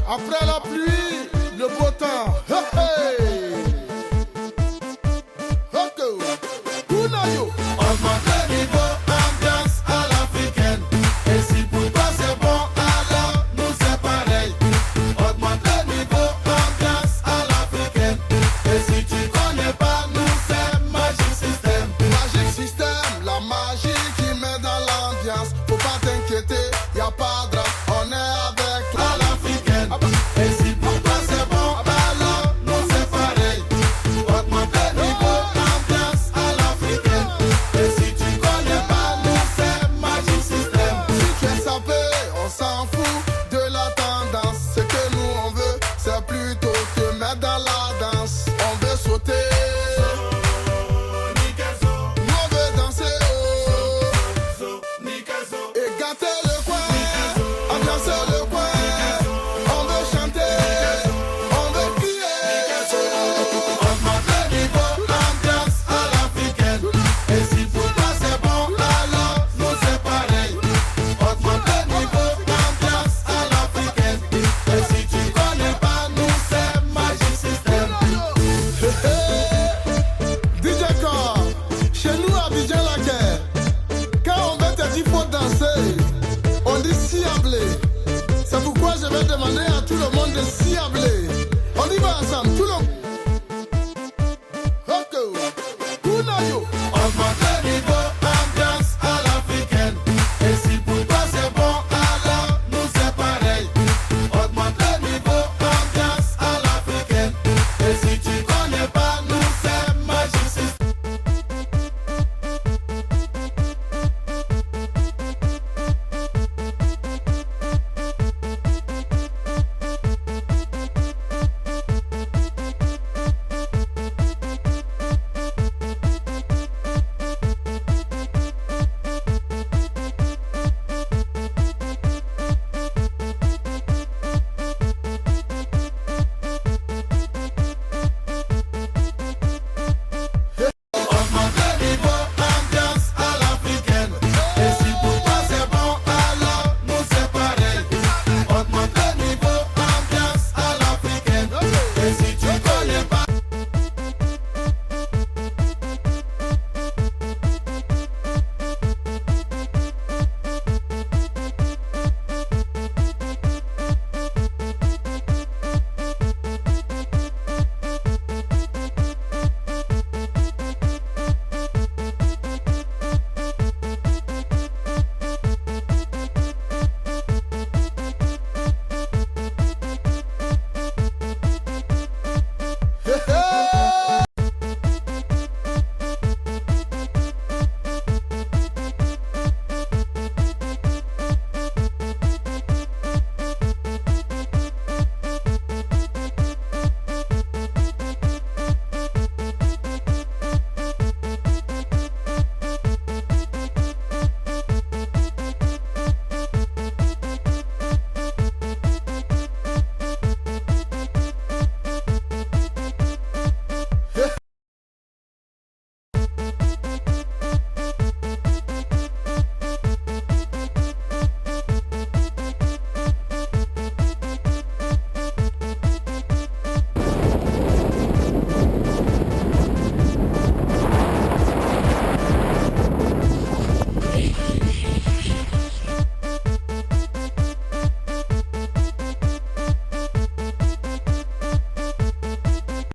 Après la pluie, le beau temps. Hey, hey. Okay. Unayo. Augmente le niveau, ambiance à l'africaine. Et si pour toi c'est bon, alors nous c'est pareil. Augmente le niveau, ambiance à l'africaine. Et si tu connais pas, nous c'est Magic System. Magic System, la magie qui met dans l'ambiance. Faut pas t'inquiéter, y a pas de drame, on est avec toi. À l'africaine. Et si pour toi c'est bon, alors nous c'est pareil. Augmente le niveau, ambiance à l'africaine. Et si tu connais pas, nous c'est Magic System. Si tu es sapé, on s'en fout de la tendance. Ce que nous on veut, c'est plutôt te mettre dans la danse. On veut sauter, nous on veut danser, et gâter le coin, ambiancer le coin. On veut chanter, on veut crier. Augmente le niveau, ambiance à l'africaine. Et si pour toi c'est bon, alors nous c'est pareil. Augmente le niveau, ambiance à l'africaine. Et si tu connais pas, nous c'est Magic System. DJ Car, chez nous à Abidjan la guerre. Quand on veut te dire faut danser, on dit ciablé. C'est pourquoi je vais demander à tout le monde de